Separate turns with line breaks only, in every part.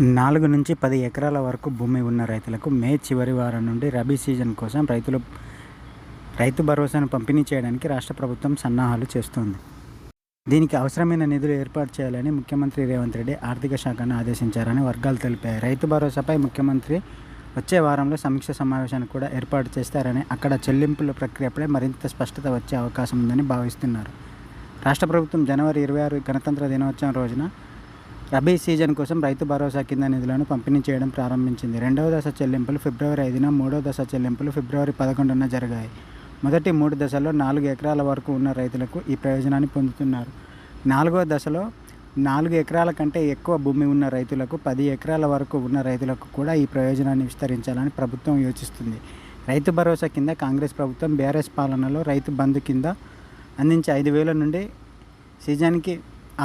4 నుంచి 10 ఎకరాల వరకు భూమి ఉన్న రైతులకు మే చివరి వారం నుండి రబీ సీజన్ కోసం రైతు భరోసాను పంపిణీ చేయడానికి రాష్ట్ర ప్రభుత్వం సన్నాహాలు చేస్తోంది. దీనికి అవసరమైన నిధులు ఏర్పాటు చేయాలని ముఖ్యమంత్రి రేవంత్ రెడ్డి ఆర్థిక శాఖను ఆదేశించారని వర్గాలు తెలిపాయి. రైతు భరోసాపై ముఖ్యమంత్రి వచ్చే వారంలో సమీక్ష సమావేశాన్ని కూడా ఏర్పాటు చేస్తారని, అక్కడ చెల్లింపుల ప్రక్రియపై మరింత స్పష్టత వచ్చే అవకాశం ఉందని భావిస్తున్నారు. రాష్ట్ర ప్రభుత్వం జనవరి 26 గణతంత్ర దినోత్సవం రోజున రబీ సీజన్ కోసం రైతు భరోసా కింద నిధులను పంపిణీ చేయడం ప్రారంభించింది. రెండవ దశ చెల్లింపులు ఫిబ్రవరి 5న, మూడవ దశ చెల్లింపులు ఫిబ్రవరి 11న జరిగాయి. మొదటి 3 దశల్లో 4 ఎకరాల వరకు ఉన్న రైతులకు ఈ ప్రయోజనాన్ని పొందుతున్నారు. 4వ దశలో 4 ఎకరాల కంటే ఎక్కువ భూమి ఉన్న రైతులకు, 10 ఎకరాల వరకు ఉన్న రైతులకు కూడా ఈ ప్రయోజనాన్ని విస్తరించాలని ప్రభుత్వం యోచిస్తుంది. రైతు భరోసా కింద కాంగ్రెస్ ప్రభుత్వం బీఆర్ఎస్ పాలనలో రైతు బంధు కింద అందించే 5,000 నుండి సీజన్కి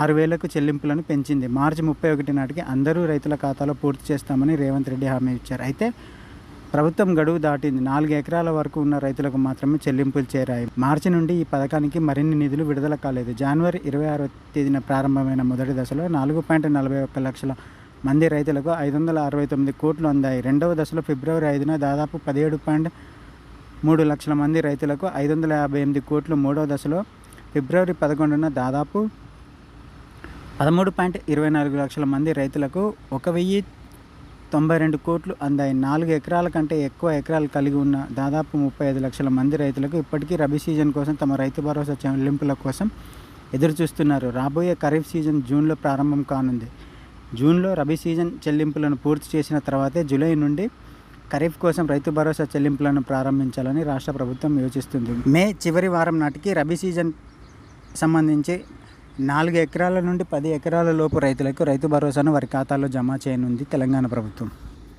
6,000కు చెల్లింపులను పెంచింది. మార్చి 31 నాటికి అందరూ రైతుల ఖాతాలో పూర్తి చేస్తామని రేవంత్ రెడ్డి హామీ ఇచ్చారు. అయితే ప్రభుత్వం గడువు దాటింది. 4 ఎకరాల వరకు ఉన్న రైతులకు మాత్రమే చెల్లింపులు చేరాయి. మార్చి నుండి ఈ పథకానికి మరిన్ని నిధులు విడుదల కాలేదు. జనవరి 26వ తేదీన ప్రారంభమైన మొదటి దశలో 4.41 లక్షల మంది రైతులకు 569 కోట్లు అందాయి. రెండవ దశలో ఫిబ్రవరి 5న దాదాపు 17.3 లక్షల మంది రైతులకు 558 కోట్లు, మూడవ దశలో ఫిబ్రవరి 11న దాదాపు 13.24 లక్షల మంది రైతులకు 1,092 కోట్లు అందాయి. 4 ఎకరాల కంటే ఎక్కువ ఎకరాలు కలిగి ఉన్న దాదాపు 35 లక్షల మంది రైతులకు ఇప్పటికీ రబీ సీజన్ కోసం తమ రైతు భరోసా చెల్లింపుల కోసం ఎదురు చూస్తున్నారు. రాబోయే ఖరీఫ్ సీజన్ జూన్లో ప్రారంభం కానుంది. జూన్లో రబీ సీజన్ చెల్లింపులను పూర్తి చేసిన తర్వాతే జూలై నుండి ఖరీఫ్ కోసం రైతు భరోసా చెల్లింపులను ప్రారంభించాలని రాష్ట్ర ప్రభుత్వం యోచిస్తుంది. మే చివరి వారం నాటికి రబీ సీజన్ సంబంధించి 4 ఎకరాల నుండి 10 ఎకరాల లోపు రైతులకు రైతు భరోసాను వారి ఖాతాలో జమ చేయనుంది తెలంగాణ ప్రభుత్వం.